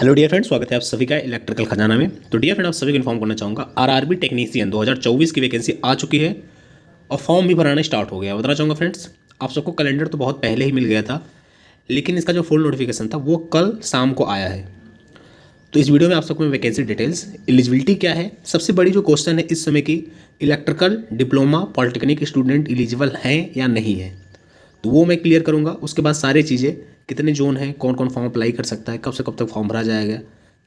Hello dear friends, स्वागत है आप सभी का इलेक्ट्रिकल खजाना में। तो डियर फ्रेंड, आप सभी को इन्फॉर्म करना चाहूँगा आरआरबी टेक्नीशियन 2024 की वैकेंसी आ चुकी है और फॉर्म भी भराना स्टार्ट हो गया। बताना चाहूँगा फ्रेंड्स, आप सबको कैलेंडर तो बहुत पहले ही मिल गया था, लेकिन इसका जो फुल नोटिफिकेशन था वो कल शाम को आया है। तो इस वीडियो में आप सबको मैं वैकेंसी डिटेल्स, एलिजिबिलिटी क्या है, सबसे बड़ी जो क्वेश्चन है इस समय की, electrical diploma polytechnic student eligible हैं या नहीं है, तो वो मैं क्लियर करूँगा। उसके बाद सारी चीज़ें, कितने जोन हैं, कौन कौन फॉर्म अप्लाई कर सकता है, कब से कब तक फॉर्म भरा जाएगा,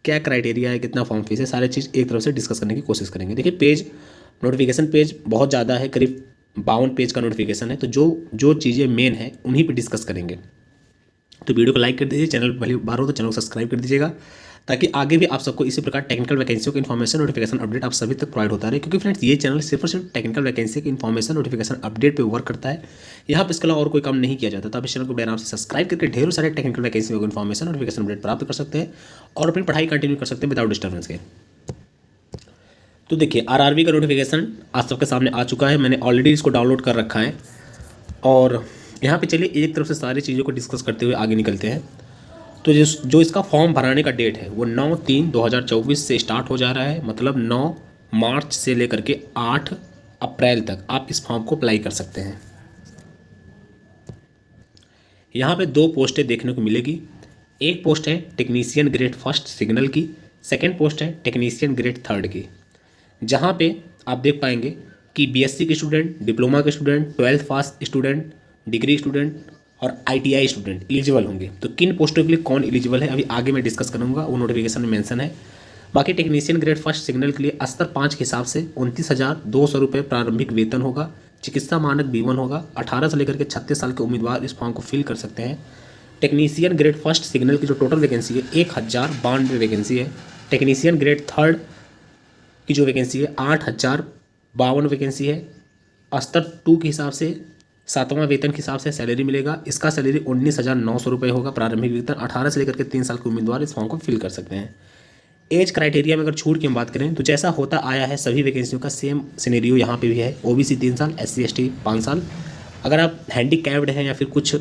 क्या क्राइटेरिया है, कितना फॉर्म फीस है, सारी चीज़ एक तरफ से डिस्कस करने की कोशिश करेंगे। देखिए, पेज नोटिफिकेशन पेज बहुत ज़्यादा है, करीब 52 पेज का नोटिफिकेशन है। तो जो जो चीज़ें मेन है उन्हीं पे डिस्कस करेंगे। तो वीडियो को लाइक कर दीजिए, चैनल पहली बार हो तो चैनल को सब्सक्राइब कर दीजिएगा, ताकि आगे भी आप सबको इसी प्रकार टेक्निकल वैकेंसियों की इन्फॉर्मेशन नोटिफिकेशन अपडेट आप सभी तक प्रोवाइड होता रहे। क्योंकि फ्रेंड्स, ये चैनल सिर्फ और सिर्फ टेक्निकल वैकेंसी की इन्फॉर्मेशन नोटिफिकेशन अपडेट पे वर्क करता है। यहाँ पर इसके अलावा और कोई काम नहीं किया जाता। तो आप इस चैनल को आराम से सब्सक्राइब करके ढेरों सारे टेक्निकल वैकेंसी की इन्फॉर्मेशन नोटिफिकेशन अपडेट प्राप्त कर सकते हैं और अपनी पढ़ाई कंटिन्यू कर सकते हैं विदाउट डिस्टर्बेंस के। तो देखिए, आरआरबी का नोटिफिकेशन आज सबके सामने आ चुका है। मैंने ऑलरेडी इसको डाउनलोड कर रखा है और यहाँ पे चलिए एक तरफ से सारी चीज़ों को डिस्कस करते हुए आगे निकलते हैं। तो जो इसका फॉर्म भराने का डेट है वो 9/3/2024 से स्टार्ट हो जा रहा है। मतलब 9 मार्च से लेकर के 8 अप्रैल तक आप इस फॉर्म को अप्लाई कर सकते हैं। यहाँ पे 2 पोस्टें देखने को मिलेगी। एक पोस्ट है टेक्नीशियन ग्रेड फर्स्ट सिग्नल की, सेकेंड पोस्ट है टेक्नीशियन ग्रेड थर्ड की, जहाँ पे आप देख पाएंगे कि बीएससी के स्टूडेंट, डिप्लोमा के स्टूडेंट, 12th पास स्टूडेंट, डिग्री स्टूडेंट और आईटीआई स्टूडेंट एलिजिबल होंगे। तो किन पोस्टों के लिए कौन एलिजिबल है अभी आगे मैं डिस्कस करूँगा, वो नोटिफिकेशन में मेंशन है। बाकी टेक्नीशियन ग्रेड फर्स्ट सिग्नल के लिए स्तर 5 के हिसाब से 29,200 रुपये प्रारंभिक वेतन होगा। चिकित्सा मानक B1 होगा। 18 से लेकर के 36 साल के उम्मीदवार इस फॉर्म को फिल कर सकते हैं। टेक्नीशियन ग्रेड फर्स्ट सिग्नल की जो टोटल वैकेंसी है 1092 वैकेंसी है। टेक्नीशियन ग्रेड थर्ड की जो वैकेंसी है 8,052 वैकेंसी है। स्तर 2 के हिसाब से 7वां वेतन के हिसाब से सैलरी मिलेगा। इसका सैलरी 19,900 रुपये होगा प्रारंभिक वेतन। 18 से लेकर के 3 साल के उम्मीदवार इस फॉर्म को फिल कर सकते हैं। एज क्राइटेरिया में अगर छूट की हम बात करें तो जैसा होता आया है सभी वैकेंसियों का सेम सिनेरियो यहाँ पे भी है। ओबीसी 3 साल, SC ST 5 साल। अगर आप हैंडीकैप्ड हैं या फिर कुछ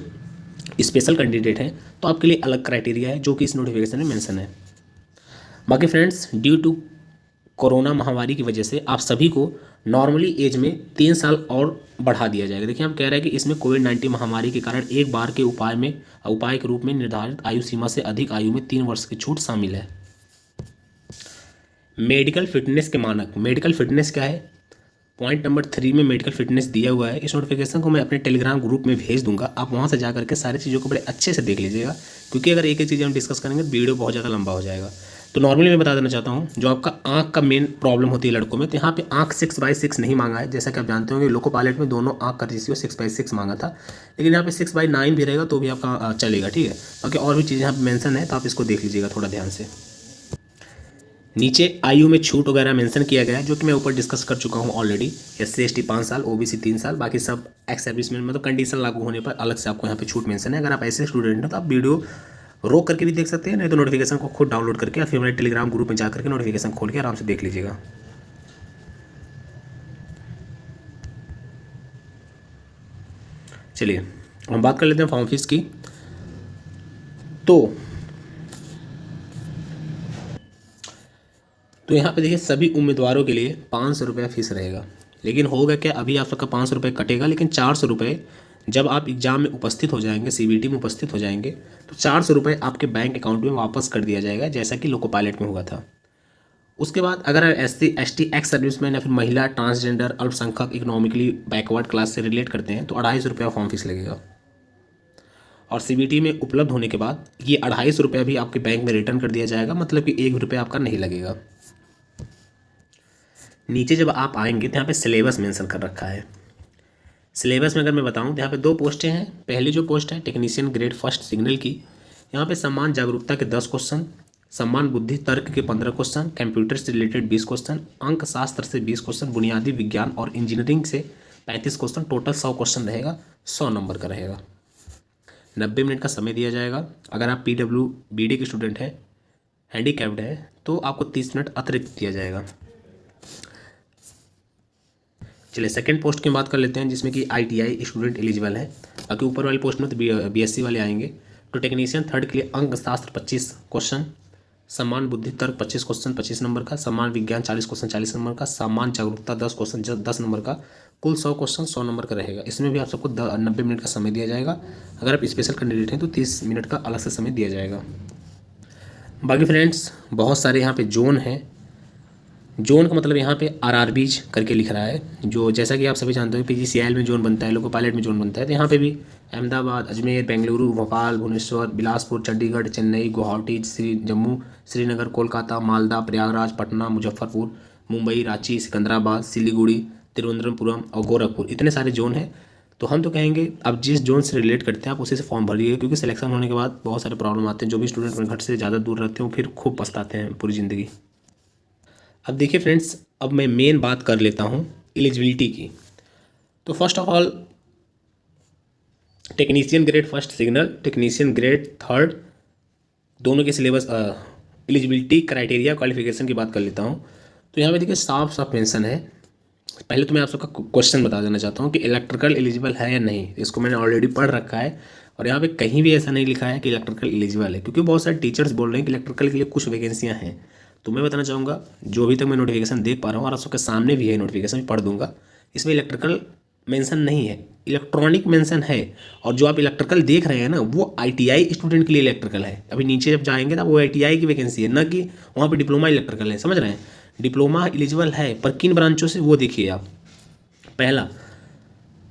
स्पेशल कैंडिडेट हैं तो आपके लिए अलग क्राइटेरिया है, जो कि इस नोटिफिकेशन में मेंशन है। बाकी फ्रेंड्स, ड्यू टू कोरोना महामारी की वजह से आप सभी को नॉर्मली एज में 3 साल और बढ़ा दिया जाएगा। देखिए, हम कह रहे हैं कि इसमें कोविड-19 महामारी के कारण एक बार के उपाय के रूप में निर्धारित आयु सीमा से अधिक आयु में 3 वर्ष की छूट शामिल है। मेडिकल फिटनेस के मानक, मेडिकल फिटनेस क्या है, पॉइंट नंबर 3 में मेडिकल फिटनेस दिया हुआ है। इस नोटिफिकेशन को मैं अपने टेलीग्राम ग्रुप में भेज दूंगा, आप वहाँ से जा करके सारी चीज़ों को बड़े अच्छे से देख लीजिएगा, क्योंकि अगर एक एक चीज़ हम डिस्कस करेंगे तो वीडियो बहुत ज़्यादा लंबा हो जाएगा। तो नॉर्मली मैं बता देना चाहता हूँ, जो आपका आँख का मेन प्रॉब्लम होती है लड़कों में, तो यहाँ पे आँख 6/6 नहीं मांगा है। जैसा कि आप जानते होंगे, लोको पायलट में दोनों आँख का रेशियो 6/6 मांगा था, लेकिन यहाँ पे 6/9 भी रहेगा तो भी आपका चलेगा, ठीक है। बाकी और भी चीज़ें यहाँ पे मेंशन है, तो आप इसको देख लीजिएगा थोड़ा ध्यान से। नीचे आयु में छूट वगैरह मेंशन किया गया है, जो कि मैं ऊपर डिस्कस कर चुका हूँ ऑलरेडी। SC ST 5 साल, OBC 3 साल, बाकी सब एक्स सर्विसमैन, मतलब कंडीशन लागू होने पर अलग से आपको यहाँ पे छूट मेंशन है। अगर आप ऐसे स्टूडेंट हैं तो आप वीडियो रोक करके भी देख सकते हैं, नहीं तो नोटिफिकेशन को खुद डाउनलोड करके या फिर हमारे टेलीग्राम ग्रुप में जा करके नोटिफिकेशन खोल के आराम से देख लीजिएगा। चलिए हम बात कर लेते हैं फॉर्म फीस की। तो यहाँ पे देखिए, सभी उम्मीदवारों के लिए 500 रुपये फीस रहेगा। लेकिन होगा क्या, अभी आप सबका 500 रुपये कटेगा, लेकिन 400 रुपये जब आप एग्जाम में उपस्थित हो जाएंगे, CBT में उपस्थित हो जाएंगे, तो 400 रुपये आपके बैंक अकाउंट में वापस कर दिया जाएगा, जैसा कि लोको पायलट में हुआ था। उसके बाद अगर आप SC ST एक्स सर्विसमैन या फिर महिला, ट्रांसजेंडर, अल्पसंख्यक, इकोनॉमिकली बैकवर्ड क्लास से रिलेट करते हैं तो 250 रुपया फॉर्म फीस लगेगा। और CBT में उपलब्ध होने के बाद ये 250 रुपया भी आपके बैंक में रिटर्न कर दिया जाएगा, मतलब कि 1 रुपया आपका नहीं लगेगा। नीचे जब आप आएंगे तो यहाँ पे सिलेबस मेंशन कर रखा है। सिलेबस में अगर मैं बताऊँ तो यहाँ पे 2 पोस्टें हैं। पहली जो पोस्ट है टेक्नीशियन ग्रेड फर्स्ट सिग्नल की, यहाँ पे सम्मान जागरूकता के 10 क्वेश्चन, सम्मान बुद्धि तर्क के 15 क्वेश्चन, कंप्यूटर से रिलेटेड 20 क्वेश्चन, अंक शास्त्र से 20 क्वेश्चन, बुनियादी विज्ञान और इंजीनियरिंग से 35 क्वेश्चन, टोटल 100 क्वेश्चन रहेगा, 100 नंबर का रहेगा। 90 मिनट का समय दिया जाएगा। अगर आप PWBD के स्टूडेंट हैं, हैंडीकैप्ड है, तो आपको 30 मिनट अतिरिक्त दिया जाएगा। चलिए सेकंड पोस्ट की बात कर लेते हैं, जिसमें कि ITI स्टूडेंट एलिजिबल है। बाकी ऊपर वाली पोस्ट में तो BSc वाले आएंगे। तो टेक्नीशियन थर्ड के लिए अंक शास्त्र 25 क्वेश्चन, समान बुद्धि तर्क 25 क्वेश्चन 25 नंबर का, समान विज्ञान 40 क्वेश्चन 40 नंबर का, समान जागरूकता 10 क्वेश्चन 10 नंबर का, कुल 100 क्वेश्चन 100 नंबर का रहेगा। इसमें भी आप सबको 90 मिनट का समय दिया जाएगा। अगर आप स्पेशल कैंडिडेट हैं तो 30 मिनट का अलग से समय दिया जाएगा। बाकी फ्रेंड्स बहुत सारे यहाँ पे जोन हैं। जोन का मतलब यहाँ पे आरआरबीज करके लिख रहा है, जो जैसा कि आप सभी जानते हो पीजीसीएल में जोन बनता है, लोको पायलट में जोन बनता है। तो यहाँ पे भी अहमदाबाद, अजमेर, बेंगलुरु, भोपाल, भुवनेश्वर, बिलासपुर, चंडीगढ़, चेन्नई, गुवाहाटी, जम्मू, श्रीनगर, कोलकाता, मालदा, प्रयागराज, पटना, मुजफ्फरपुर, मुंबई, रांची, सिकंदराबाद, सिलीगुड़ी, तिरुवनंतपुरम और गोरखपुर, इतने सारे जोन हैं। तो हम तो कहेंगे अब जिस जोन से रिलेट करते हैं आप उसी से फॉर्म भरिए, क्योंकि सिलेक्शन होने के बाद बहुत सारे प्रॉब्लम आते हैं। जो भी स्टूडेंट अपने घर से ज़्यादा दूर रहते हैं फिर खूब पछताते हैं पूरी ज़िंदगी। अब देखिए फ्रेंड्स, अब मैं मेन बात कर लेता हूँ एलिजिबिलिटी की। तो first of all technician grade first signal, technician grade third, दोनों के सिलेबस एलिजिबिलिटी क्राइटेरिया क्वालिफिकेशन की बात कर लेता हूँ। तो यहाँ पे देखिए साफ साफ मेंशन है। पहले तो मैं आप सबका क्वेश्चन बता देना चाहता हूँ कि इलेक्ट्रिकल एलिजिबल है या नहीं। इसको मैंने ऑलरेडी पढ़ रखा है और यहाँ पे कहीं भी ऐसा नहीं लिखा है कि इलेक्ट्रिकल एलिजिबल है, क्योंकि बहुत सारे टीचर्स बोल रहे हैं कि इलेक्ट्रिकल के लिए कुछ वैकेंसियाँ हैं। तो मैं बताना चाहूँगा जो अभी तक मैं नोटिफिकेशन देख पा रहा हूँ और आप सबके सामने भी है नोटिफिकेशन, भी पढ़ दूंगा, इसमें इलेक्ट्रिकल मेंशन नहीं है, इलेक्ट्रॉनिक मेंशन है। और जो आप इलेक्ट्रिकल देख रहे हैं ना वो आईटीआई स्टूडेंट के लिए इलेक्ट्रिकल है। अभी नीचे जब जाएंगे ना वो आईटीआई की वैकेंसी है, ना कि वहाँ पे डिप्लोमा इलेक्ट्रिकल है। समझ रहे हैं, डिप्लोमा एलिजिबल है पर किन ब्रांचों से वो देखिए आप। पहला,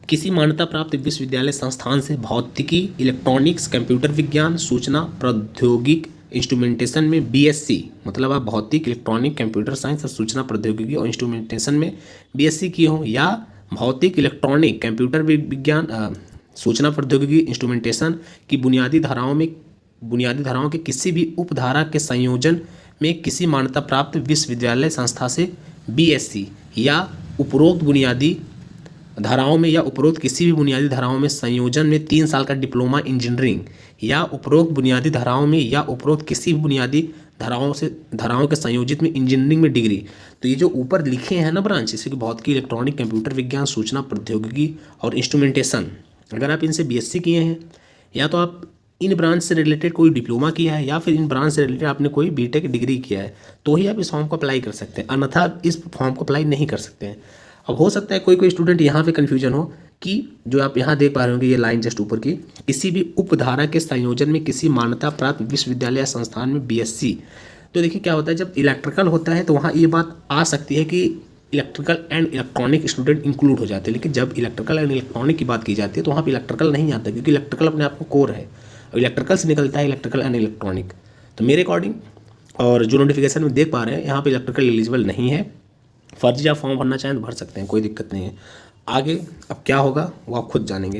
किसी मान्यता प्राप्त विश्वविद्यालय संस्थान से भौतिकी, इलेक्ट्रॉनिक्स, कंप्यूटर विज्ञान, सूचना प्रौद्योगिक इंस्ट्रूमेंटेशन में बीएससी, मतलब आप भौतिक, इलेक्ट्रॉनिक, कंप्यूटर साइंस और सूचना प्रौद्योगिकी और इंस्ट्रूमेंटेशन में बीएससी किए हों, या भौतिक, इलेक्ट्रॉनिक, कंप्यूटर विज्ञान, सूचना प्रौद्योगिकी, इंस्ट्रूमेंटेशन की बुनियादी धाराओं के किसी भी उपधारा के संयोजन में किसी मान्यता प्राप्त विश्वविद्यालय संस्था से बीएससी या उपरोक्त बुनियादी धाराओं में या उपरोक्त किसी भी बुनियादी धाराओं में संयोजन में 3 साल का डिप्लोमा इंजीनियरिंग, या उपरोक्त बुनियादी धाराओं में या उपरोक्त किसी भी बुनियादी धाराओं के संयोजित में इंजीनियरिंग में डिग्री। तो ये जो ऊपर लिखे हैं ना ब्रांच, जैसे कि भौतिकी, इलेक्ट्रॉनिक, कंप्यूटर विज्ञान, सूचना प्रौद्योगिकी और इंस्ट्रूमेंटेशन, अगर आप इनसे बीएससी किए हैं या तो आप इन ब्रांच से रिलेटेड कोई डिप्लोमा किया है या फिर इन ब्रांच से रिलेटेड आपने कोई बीटेक डिग्री किया है, तो ही आप इस फॉर्म को अप्लाई कर सकते हैं, अन्यथा आप इस फॉर्म को अप्लाई नहीं कर सकते हैं। अब हो सकता है कोई स्टूडेंट यहाँ पे कन्फ्यूजन हो कि जो आप यहाँ देख पा रहे होंगे ये लाइन जस्ट ऊपर की, किसी भी उपधारा के संयोजन में किसी मान्यता प्राप्त विश्वविद्यालय या संस्थान में बीएससी। तो देखिए क्या होता है, जब इलेक्ट्रिकल होता है तो वहाँ ये बात आ सकती है कि electrical and electronic student include हो जाते हैं, लेकिन जब इलेक्ट्रिकल एंड इलेक्ट्रॉनिक की बात की जाती है तो वहाँ पर इलेक्ट्रिकल नहीं आता, क्योंकि इलेक्ट्रिकल अपने आप को कोर है और इलेक्ट्रिकल से निकलता है इलेक्ट्रिकल एंड इलेक्ट्रॉनिक। तो मेरे अकॉर्डिंग और जो नोटिफिकेशन में देख पा रहे हैं यहाँ पे इलेक्ट्रिकल एलिजिबल नहीं है। फर्जी आप फॉर्म भरना चाहें तो भर सकते हैं, कोई दिक्कत नहीं है। आगे अब क्या होगा वो आप खुद जानेंगे।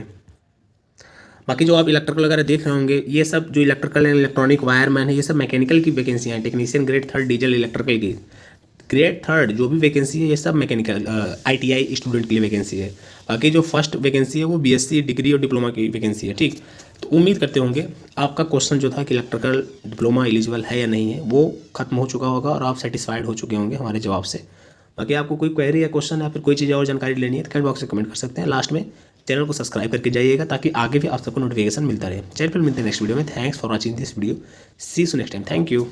बाकी जो आप इलेक्ट्रिकल वगैरह देख रहे होंगे ये सब जो इलेक्ट्रिकल एंड इलेक्ट्रॉनिक वायरमैन है ये सब मैकेनिकल की वैकेंसियाँ हैं। Technician grade third diesel electrical की ग्रेड थर्ड जो भी वैकेंसी है ये सब मैकेनिकल आईटीआई स्टूडेंट के लिए वैकेंसी है। बाकी जो फर्स्ट वैकेंसी है वो बीएससी डिग्री और डिप्लोमा की वैकेंसी है। ठीक, तो उम्मीद करते होंगे आपका क्वेश्चन जो था कि इलेक्ट्रिकल डिप्लोमा एलिजिबल है या नहीं है वो खत्म हो चुका होगा और आप सेटिस्फाइड हो चुके होंगे हमारे जवाब से। बाकी आपको कोई क्वेरी या क्वेश्चन या फिर कोई चीज़ और जानकारी लेनी है तो कमेंट बॉक्स में कमेंट कर सकते हैं। लास्ट में चैनल को सब्सक्राइब करके जाइएगा ताकि आगे भी आप सबको नोटिफिकेशन मिलता रहे। चलिए फिर मिलते हैं नेक्स्ट वीडियो में। Thanks for watching this video, see you next time. Thank you.